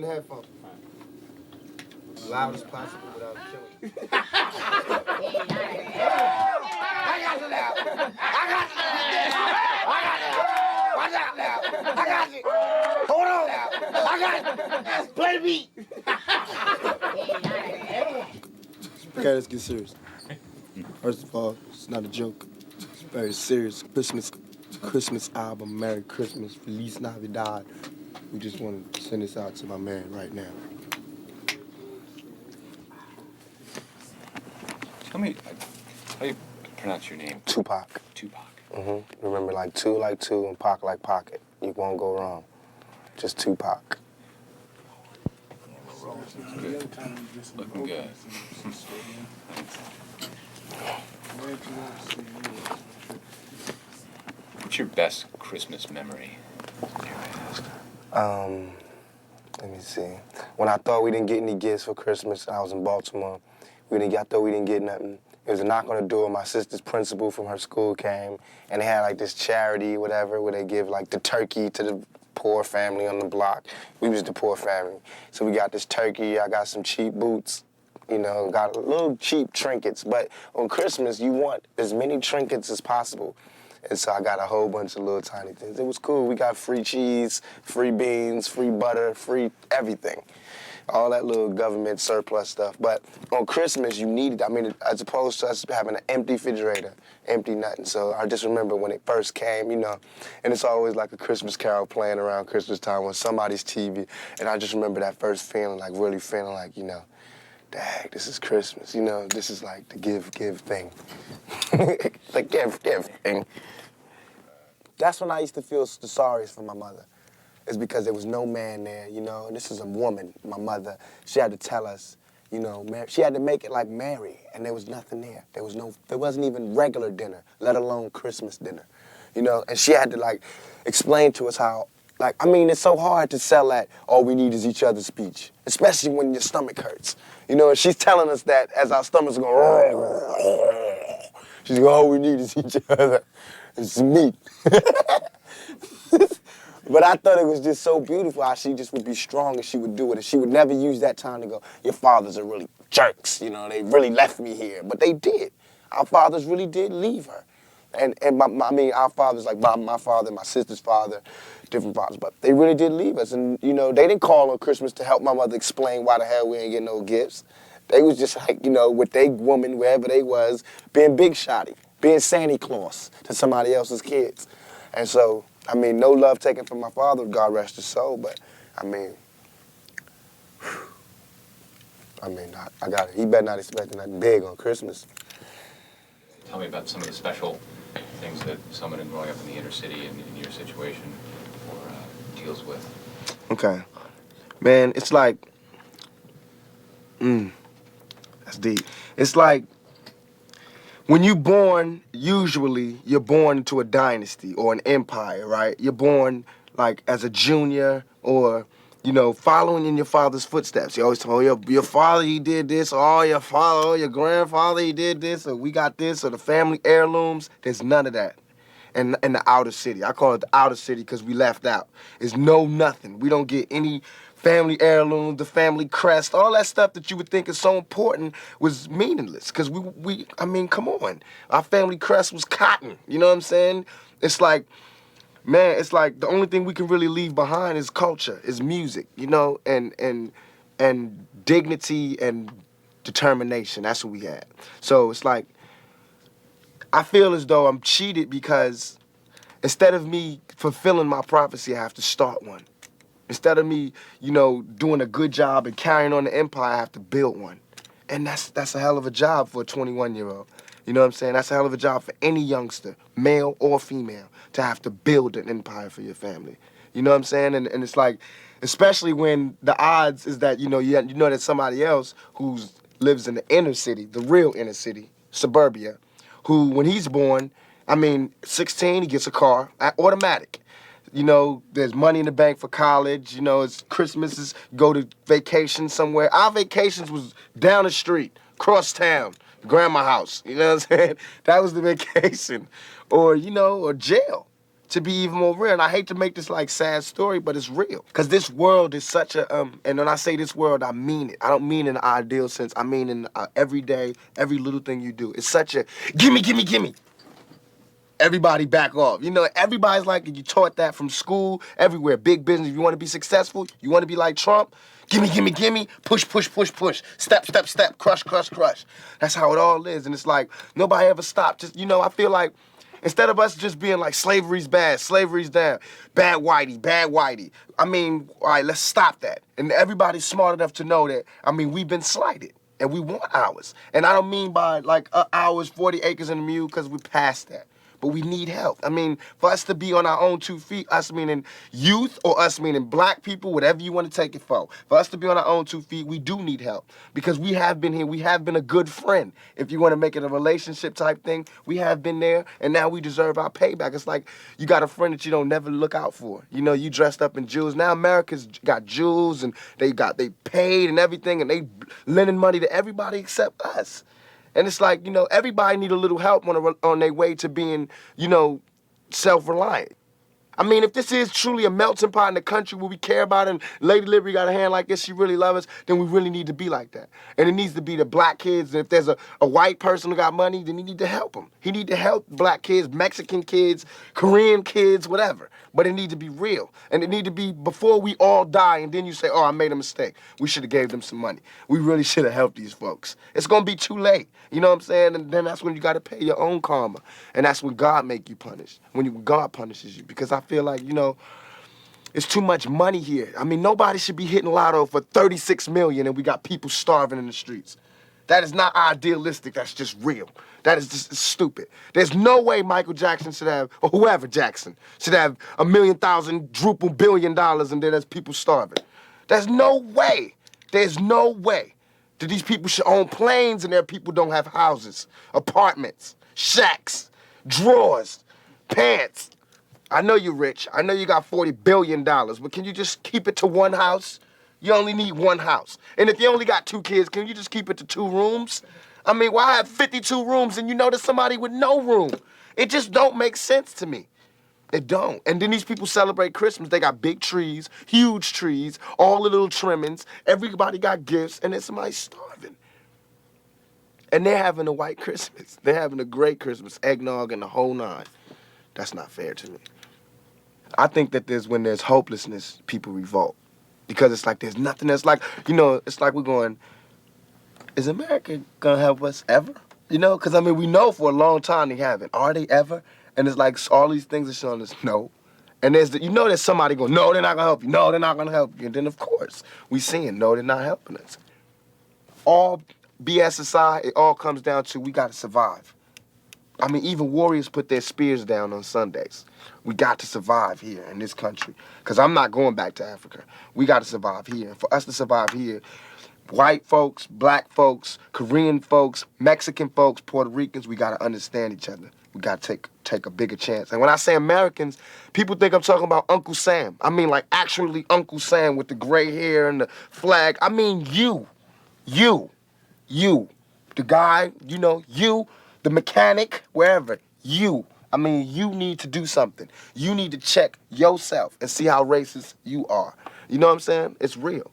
the headphones. Loud as possible without killing. I got you now. I got you now. Watch out now. I got you. Hold on now. I got you. Play the beat. Okay, let's get serious. First of all, it's not a joke. It's very serious. Christmas album, Merry Christmas, Feliz Navidad. We just want to send this out to my man right now. Tell me, how do you pronounce your name? Tupac. Tupac. Remember, like two, and Pac like pocket. You won't go wrong. Just Tupac. Good. Looking good. What's your best Christmas memory? Let me see. When I thought we didn't get any gifts for Christmas, I was in Baltimore. I thought we didn't get nothing. It was a knock on the door. My sister's principal from her school came, and they had like this charity, whatever, where they give like the turkey to the poor family on the block. We was the poor family. So we got this turkey. I got some cheap boots. You know, got a little cheap trinkets. But on Christmas, you want as many trinkets as possible. And so I got a whole bunch of little tiny things. It was cool. We got free cheese, free beans, free butter, free everything. All that little government surplus stuff. But on Christmas, you need it. I mean, as opposed to us having an empty refrigerator, empty nothing. So I just remember when it first came, you know, and it's always like a Christmas carol playing around Christmas time on somebody's TV. And I just remember that first feeling, like really feeling like, you know, dang, this is Christmas. You know, this is like the give thing. The give thing. That's when I used to feel the sorriest for my mother. It's because there was no man there, you know, and this is a woman, my mother. She had to tell us, you know, she had to make it like Mary, and there was nothing there. There wasn't even regular dinner, let alone Christmas dinner, you know, and she had to, like, explain to us how, like, I mean, it's so hard to sell that all we need is each other's speech, especially when your stomach hurts, you know, and she's telling us that as our stomachs go, she's like, all we need is each other, it's meat. But I thought it was just so beautiful how she just would be strong and she would do it. And she would never use that time to go, your fathers are really jerks, you know, they really left me here. But they did. Our fathers really did leave her. And I mean, our fathers, like my father, my sister's father, different fathers, but they really did leave us. And, you know, they didn't call on Christmas to help my mother explain why the hell we ain't getting no gifts. They was just like, you know, with they woman, wherever they was, being big shotty, being Santa Claus to somebody else's kids. And so, I mean, no love taken from my father, God rest his soul, but, I mean, I got it. He better not expect nothing big on Christmas. Tell me about some of the special things that someone growing up in the inner city and in your situation deals with. Okay. Man, it's like, that's deep. It's like, when you're born, usually you're born into a dynasty or an empire, right? You're born like as a junior or, you know, following in your father's footsteps. You always tell, oh, your father, he did this, or oh, your father, oh, your grandfather, he did this, or we got this, or the family heirlooms. There's none of that in the outer city. I call it the outer city because we left out. There's nothing. We don't get any family heirlooms, the family crest, all that stuff that you would think is so important was meaningless. Because I mean, come on. Our family crest was cotton, you know what I'm saying? It's like, man, it's like the only thing we can really leave behind is culture, is music, you know, and dignity and determination. That's what we had. So it's like, I feel as though I'm cheated because instead of me fulfilling my prophecy, I have to start one. Instead of me, you know, doing a good job and carrying on the empire, I have to build one. And that's a hell of a job for a 21-year-old. You know what I'm saying? That's a hell of a job for any youngster, male or female, to have to build an empire for your family. You know what I'm saying? And it's like, especially when the odds is that, you know that somebody else who lives in the inner city, the real inner city, suburbia, who, when he's born, I mean, 16, he gets a car, automatic. You know, there's money in the bank for college. You know, it's Christmas, go to vacation somewhere. Our vacations was down the street, cross town, grandma's house. You know what I'm saying? That was the vacation. Or, you know, or jail. to be even more real. And I hate to make this like sad story, but it's real. Because this world is such a, and when I say this world, I mean it. I don't mean in an ideal sense. I mean in every day, every little thing you do. It's such a, gimme, gimme, gimme. Everybody back off. You know, everybody's like, you taught that from school, everywhere. Big business, if you want to be successful, you want to be like Trump, gimme, gimme, gimme, push, push, push, push, step, step, step, crush, crush, crush. That's how it all is. And it's like, nobody ever stopped. Just, you know, I feel like, instead of us just being like, slavery's bad, slavery's down, bad whitey, bad whitey. I mean, all right, let's stop that. And everybody's smart enough to know that, I mean, we've been slighted and we want ours. And I don't mean by like ours, 40 acres and a mule, because we passed that. But we need help. I mean, for us to be on our own 2 feet, us meaning youth or us meaning black people, whatever you want to take it for us to be on our own 2 feet, we do need help. Because we have been here, we have been a good friend. If you want to make it a relationship type thing, we have been there, and now we deserve our payback. It's like you got a friend that you don't never look out for. You know, you dressed up in jewels. Now America's got jewels, and they paid and everything, and they lending money to everybody except us. And it's like, you know, everybody need a little help on their way to being, you know, self-reliant. I mean, if this is truly a melting pot in the country where we care about it, and Lady Liberty got a hand like this, she really loves us, then we really need to be like that. And it needs to be the black kids. And if there's a white person who got money, then he need to help them. He need to help black kids, Mexican kids, Korean kids, whatever. But it need to be real. And it need to be before we all die, and then you say, oh, I made a mistake. We should have gave them some money. We really should have helped these folks. It's going to be too late. You know what I'm saying? And then that's when you got to pay your own karma. And that's when God make you punish. When God punishes you. Because I feel like, you know, it's too much money here. I mean, nobody should be hitting lotto for 36 million and we got people starving in the streets. That is not idealistic. That's just real. That is just stupid. There's no way Michael Jackson should have, or whoever Jackson, should have $1 million, $1 billion, and then there's people starving. There's no way. There's no way that these people should own planes and their people don't have houses, apartments, shacks, drawers, pants. I know you're rich. I know you got $40 billion, but can you just keep it to one house? You only need one house. And if you only got 2 kids, can you just keep it to 2 rooms? I mean, why have 52 rooms and you know there's somebody with no room? It just don't make sense to me. It don't. And then these people celebrate Christmas. They got big trees, huge trees, all the little trimmings. Everybody got gifts, and then somebody's starving. And they're having a white Christmas. They're having a great Christmas, eggnog and the whole 9. That's not fair to me. I think that when there's hopelessness, people revolt. Because it's like there's nothing else. Like, you know, it's like we're going, is America going to help us ever? You know, because, I mean, we know for a long time they haven't. Are they ever? And it's like all these things are showing us no. And you know there's somebody going, no, they're not going to help you. No, they're not going to help you. And then, of course, we seeing, no, they're not helping us. All BS aside, it all comes down to we got to survive. I mean, even warriors put their spears down on Sundays. We got to survive here in this country. Because I'm not going back to Africa. We got to survive here. And for us to survive here, white folks, black folks, Korean folks, Mexican folks, Puerto Ricans, we got to understand each other. We got to take a bigger chance. And when I say Americans, people think I'm talking about Uncle Sam. I mean, like, actually Uncle Sam with the gray hair and the flag. I mean, you. The guy, you know, you. The mechanic, wherever, you. I mean, you need to do something. You need to check yourself and see how racist you are. You know what I'm saying? It's real.